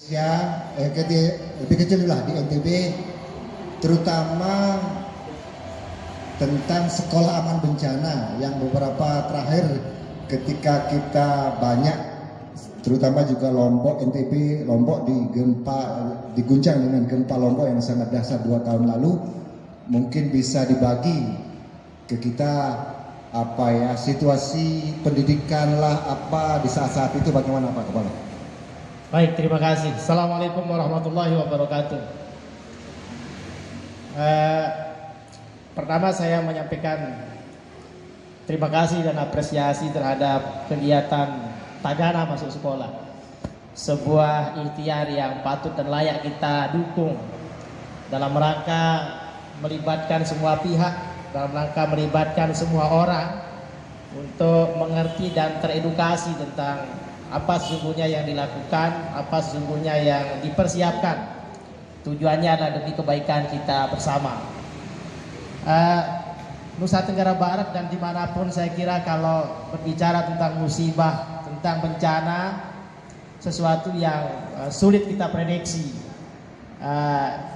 Ya, lebih kecil lah di NTB, terutama tentang sekolah aman bencana yang beberapa terakhir ketika kita banyak, terutama juga Lombok, NTB, Lombok diguncang dengan gempa Lombok yang sangat dahsyat 2 tahun lalu, mungkin bisa dibagi ke kita apa ya situasi pendidikan lah apa di saat-saat itu bagaimana Pak Kepala? Baik, terima kasih. Assalamualaikum warahmatullahi wabarakatuh. Pertama saya menyampaikan terima kasih dan apresiasi terhadap kegiatan Tagana masuk sekolah. Sebuah ikhtiar yang patut dan layak kita dukung dalam rangka melibatkan semua pihak, dalam rangka melibatkan semua orang untuk mengerti dan teredukasi tentang apa sesungguhnya yang dilakukan, apa sesungguhnya yang dipersiapkan. Tujuannya adalah demi kebaikan kita bersama. Nusa Tenggara Barat dan dimanapun saya kira kalau berbicara tentang musibah, tentang bencana, sesuatu yang sulit kita prediksi.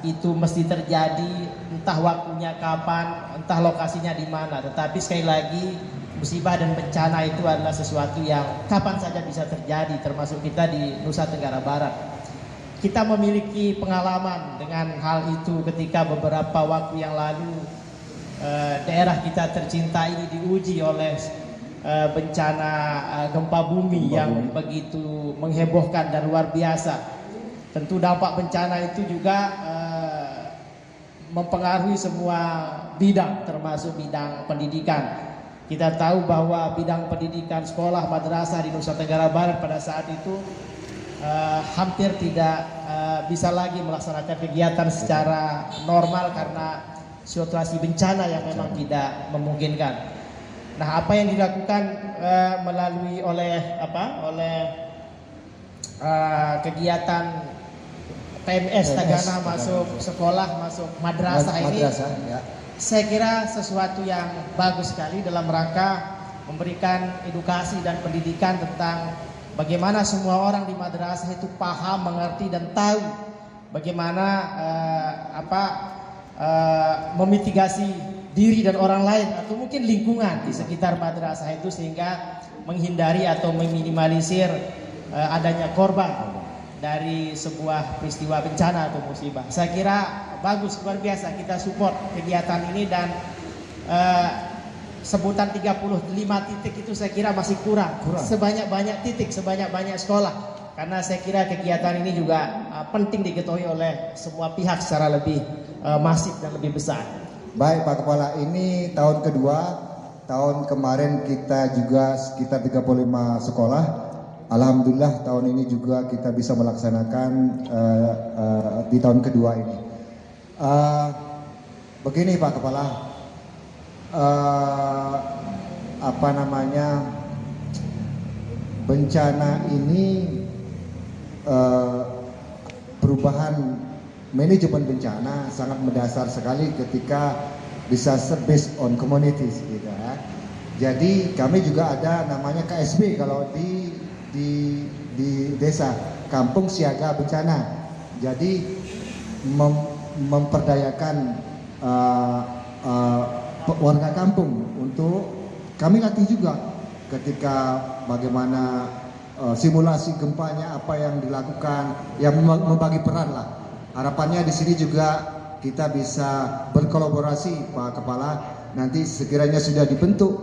Itu mesti terjadi, entah waktunya kapan, entah lokasinya di mana. Tetapi sekali lagi, musibah dan bencana itu adalah sesuatu yang kapan saja bisa terjadi, termasuk kita di Nusa Tenggara Barat. Kita memiliki pengalaman dengan hal itu ketika beberapa waktu yang lalu daerah kita tercinta ini diuji oleh bencana gempa bumi yang begitu menghebohkan dan luar biasa. Tentu dampak bencana itu juga mempengaruhi semua bidang, termasuk bidang pendidikan. Kita tahu bahwa bidang pendidikan sekolah madrasah di Nusa Tenggara Barat pada saat itu hampir tidak bisa lagi melaksanakan kegiatan secara normal karena situasi bencana yang memang tidak memungkinkan. Nah, apa yang dilakukan melalui kegiatan PMS Tagana masuk sekolah, masuk madrasah ini, ya. Saya kira sesuatu yang bagus sekali dalam rangka memberikan edukasi dan pendidikan tentang bagaimana semua orang di madrasah itu paham, mengerti dan tahu bagaimana memitigasi diri dan orang lain atau mungkin lingkungan di sekitar madrasah itu sehingga menghindari atau meminimalisir adanya korban dari sebuah peristiwa bencana atau musibah. Saya kira bagus, luar biasa, kita support kegiatan ini dan sebutan 35 titik itu saya kira masih kurang. Sebanyak-banyak titik, sebanyak-banyak sekolah. Karena saya kira kegiatan ini juga penting diketahui oleh semua pihak secara lebih masif dan lebih besar. Baik Pak Kepala, ini tahun kedua. Tahun kemarin kita juga sekitar 35 sekolah. Alhamdulillah tahun ini juga kita bisa melaksanakan di tahun kedua ini. Begini Pak Kepala, bencana ini perubahan manajemen bencana sangat mendasar sekali ketika disaster based on communities gitu ya. Jadi kami juga ada namanya KSB kalau di desa, Kampung Siaga Bencana. Jadi memperdayakan warga kampung untuk kami latih juga ketika bagaimana simulasi gempanya, apa yang dilakukan, yang membagi peran lah. Harapannya di sini juga kita bisa berkolaborasi Pak Kepala. Nanti sekiranya sudah dibentuk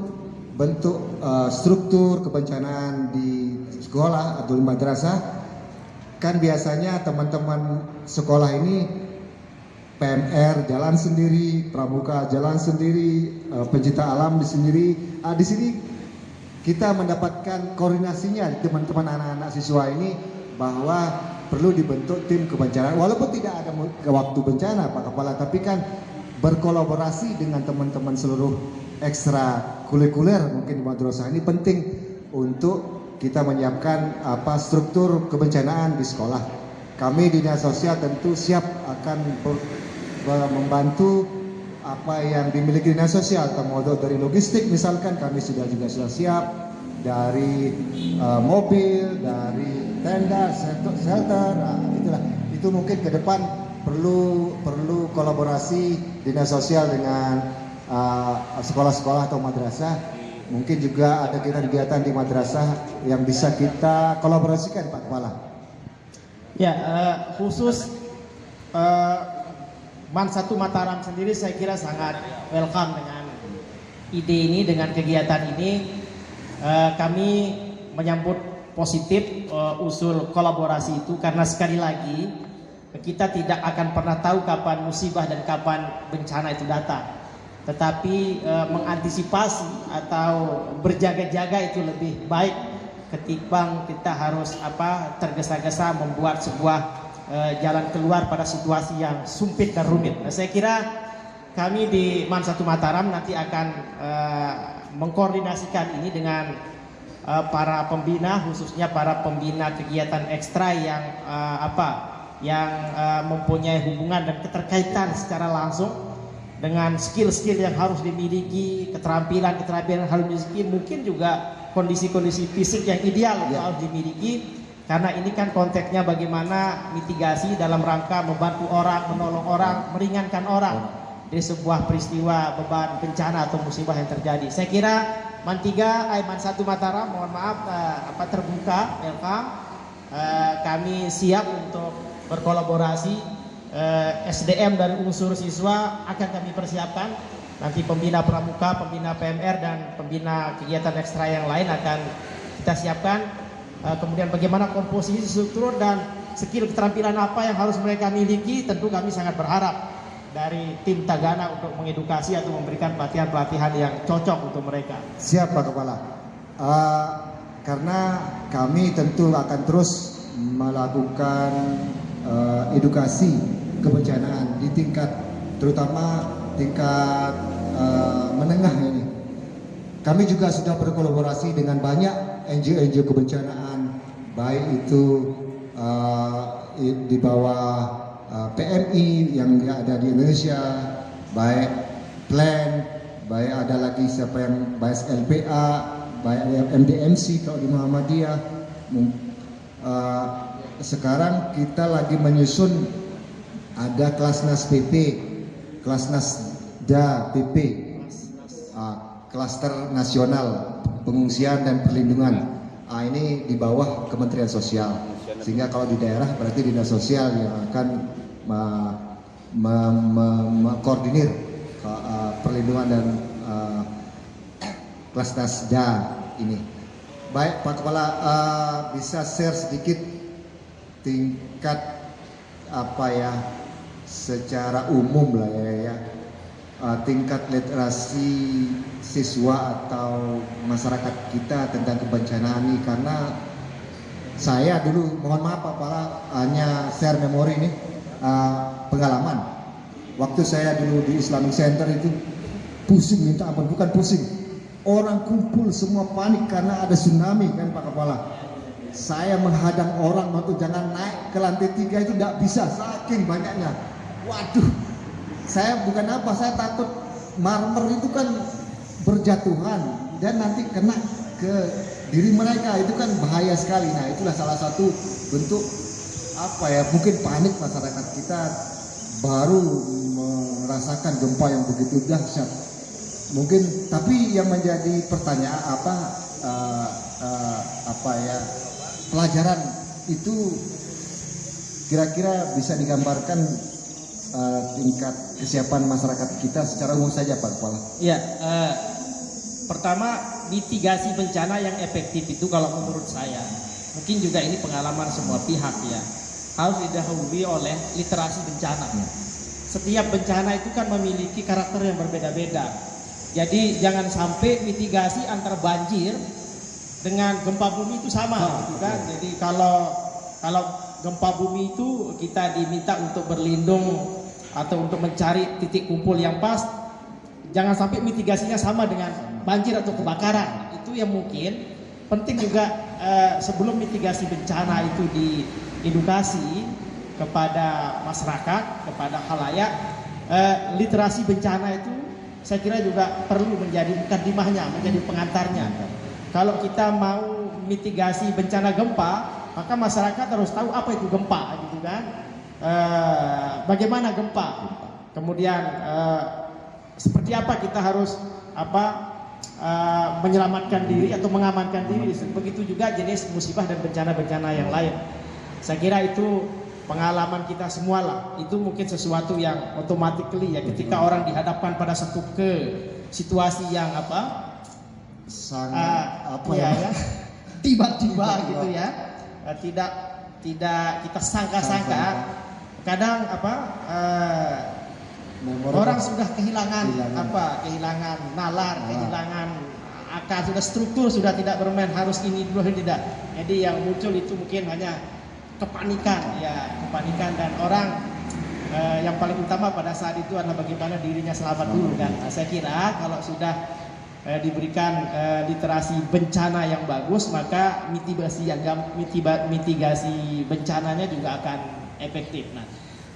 struktur kebencanaan di sekolah atau di madrasah, kan biasanya teman-teman sekolah ini PMR jalan sendiri, pramuka jalan sendiri, pencinta alam di sini kita mendapatkan koordinasinya teman-teman anak-anak siswa ini bahwa perlu dibentuk tim kebencanaan walaupun tidak ada waktu bencana Pak Kepala, tapi kan berkolaborasi dengan teman-teman seluruh ekstra kurikuler mungkin di madrasah ini penting untuk kita menyiapkan struktur kebencanaan di sekolah. Kami di Dinas Sosial tentu siap akan membantu apa yang dimiliki Dinas Sosial, termasuk dari logistik misalkan kami sudah siap dari mobil, dari tenda, shelter, nah, itulah. Itu mungkin ke depan perlu kolaborasi dinas sosial dengan sekolah-sekolah atau madrasah. Mungkin juga ada kegiatan di madrasah yang bisa kita kolaborasikan, Pak Kepala. Ya, khusus Man 1 Mataram sendiri saya kira sangat welcome dengan ide ini, dengan kegiatan ini. Kami menyambut positif usul kolaborasi itu, karena sekali lagi kita tidak akan pernah tahu kapan musibah dan kapan bencana itu datang. Tetapi mengantisipasi atau berjaga-jaga itu lebih baik ketimbang kita harus tergesa-gesa membuat sebuah jalan keluar pada situasi yang sumpit dan rumit. Nah, saya kira kami di Man 1 Mataram nanti akan mengkoordinasikan ini dengan para pembina, khususnya para pembina kegiatan ekstra yang mempunyai hubungan dan keterkaitan secara langsung dengan skill-skill yang harus dimiliki, keterampilan yang harus dimiliki, mungkin juga kondisi-kondisi fisik yang ideal harus dimiliki. Karena ini kan konteksnya bagaimana mitigasi dalam rangka membantu orang, menolong orang, meringankan orang dari sebuah peristiwa beban bencana atau musibah yang terjadi. Saya kira Man 1 Mataram, mohon maaf terbuka, welcome. Kami siap untuk berkolaborasi. SDM dari unsur siswa akan kami persiapkan. Nanti pembina pramuka, pembina PMR dan pembina kegiatan ekstra yang lain akan kita siapkan. Kemudian bagaimana komposisi struktur dan skill keterampilan apa yang harus mereka miliki, tentu kami sangat berharap dari tim Tagana untuk mengedukasi atau memberikan pelatihan-pelatihan yang cocok untuk mereka. Siap Pak Kepala. Karena kami tentu akan terus melakukan edukasi kebencanaan di tingkat, terutama tingkat menengah ini. Kami juga sudah berkolaborasi dengan banyak NGO kebencanaan, baik itu di bawah PMI yang ada di Indonesia, baik PLAN, baik ada lagi siapa yang baik LPA, baik MDMC kalau di Muhammadiyah. Sekarang kita lagi menyusun ada Kelasnas PP, Kelasnas Da PP, Klaster Nasional Pengungsian dan Perlindungan. Ini di bawah Kementerian Sosial. Sehingga kalau di daerah berarti dinas sosial yang akan mengkoordinir perlindungan dan Kelasnas Da ini. Baik Pak Kepala, bisa share sedikit tingkat secara umum lah ya, tingkat literasi siswa atau masyarakat kita tentang kebencanaan ini. Karena saya dulu, mohon maaf Pak Kepala, hanya share memori ini, pengalaman waktu saya dulu di Islamic Center itu pusing minta ampun, bukan pusing, orang kumpul semua panik karena ada tsunami kan Pak Kepala. Saya menghadang orang untuk jangan naik ke lantai 3 itu tidak bisa, saking banyaknya. Waduh, saya bukan apa, saya takut marmer itu kan berjatuhan dan nanti kena ke diri mereka, itu kan bahaya sekali. Nah, itulah salah satu bentuk mungkin panik masyarakat kita baru merasakan gempa yang begitu dahsyat. Mungkin, tapi yang menjadi pertanyaan pelajaran itu kira-kira bisa digambarkan tingkat kesiapan masyarakat kita secara umum saja Pak Kepala. Ya, pertama mitigasi bencana yang efektif itu kalau menurut saya, mungkin juga ini pengalaman semua pihak ya, harus didahului oleh literasi bencana. Setiap bencana itu kan memiliki karakter yang berbeda-beda. Jadi jangan sampai mitigasi antara banjir dengan gempa bumi itu sama, gitu kan? Jadi kalau gempa bumi itu kita diminta untuk berlindung atau untuk mencari titik kumpul yang pas, jangan sampai mitigasinya sama dengan banjir atau kebakaran. Itu yang mungkin penting juga sebelum mitigasi bencana itu diedukasi kepada masyarakat, kepada khalayak, literasi bencana itu saya kira juga perlu menjadi mukadimahnya, menjadi pengantarnya. Kalau kita mau mitigasi bencana gempa, maka masyarakat harus tahu apa itu gempa, gitu kan? Bagaimana gempa? Kemudian seperti apa kita harus menyelamatkan diri atau mengamankan diri. Begitu juga jenis musibah dan bencana-bencana yang lain. Saya kira itu pengalaman kita semua lah. Itu mungkin sesuatu yang automatically ya, ketika orang dihadapkan pada satu situasi yang sangat tiba-tiba gitu ya, tidak kita sangka-sangka. Kadang orang sudah kehilangan nalar, kehilangan akal, sudah struktur, sudah tidak bermain harus ini dulu, tidak. Jadi yang muncul itu mungkin hanya kepanikan dan orang yang paling utama pada saat itu adalah bagaimana dirinya selamat dulu kan. Nah, saya kira kalau sudah diberikan literasi bencana yang bagus, maka mitigasi bencananya juga akan efektif. Nah,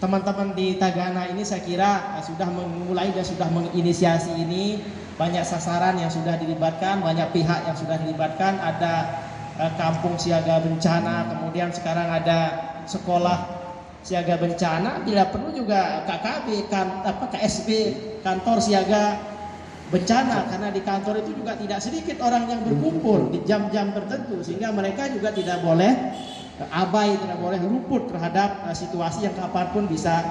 teman-teman di Tagana ini saya kira sudah memulai dan sudah menginisiasi ini. Banyak sasaran yang sudah dilibatkan, banyak pihak yang sudah dilibatkan. Ada kampung siaga bencana, kemudian sekarang ada sekolah siaga bencana. Bila perlu juga KKB, KSB, kantor siaga bencana, karena di kantor itu juga tidak sedikit orang yang berkumpul di jam-jam tertentu, sehingga mereka juga tidak boleh abai, tidak boleh luput terhadap situasi yang kapanpun bisa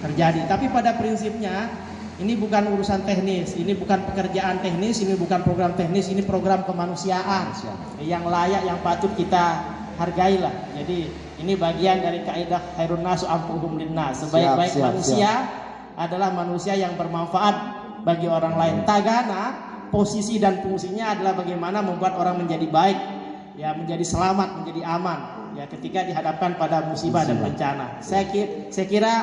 terjadi. Tapi pada prinsipnya ini bukan urusan teknis, ini bukan pekerjaan teknis, ini bukan program teknis, ini program kemanusiaan yang layak, yang patut kita hargailah. Jadi ini bagian dari kaidah khairun nasu anfuhum linnas. Sebaik-baik manusia adalah manusia yang bermanfaat bagi orang lain. Tagana posisi dan fungsinya adalah bagaimana membuat orang menjadi baik, ya, menjadi selamat, menjadi aman, ya, ketika dihadapkan pada musibah dan bencana. Saya kira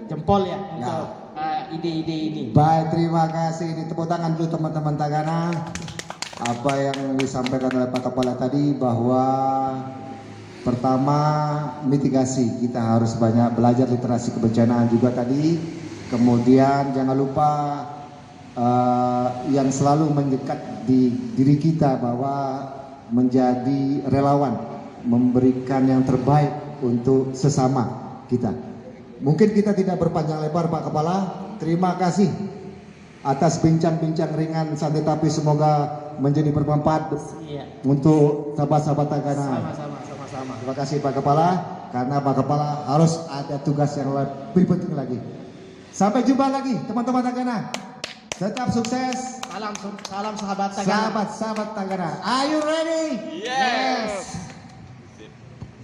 jempol ya untuk ide-ide ini. Baik, terima kasih. Ini tepuk tangan dulu teman-teman Tagana. Apa yang disampaikan oleh Pak Kepala tadi, bahwa pertama mitigasi, kita harus banyak belajar literasi kebencanaan juga tadi. Kemudian jangan lupa yang selalu mendekat di diri kita, bahwa menjadi relawan, memberikan yang terbaik untuk sesama kita. Mungkin kita tidak berpanjang lebar, Pak Kepala. Terima kasih atas bincang-bincang ringan santai, tapi semoga menjadi bermanfaat untuk sahabat-sahabat Tagana. Sama-sama. Terima kasih Pak Kepala, karena Pak Kepala harus ada tugas yang lebih penting lagi. Sampai jumpa lagi teman-teman Tagana. Tetap sukses. Salam sahabat Tagana. Sahabat Tagana. Are you ready? Yes.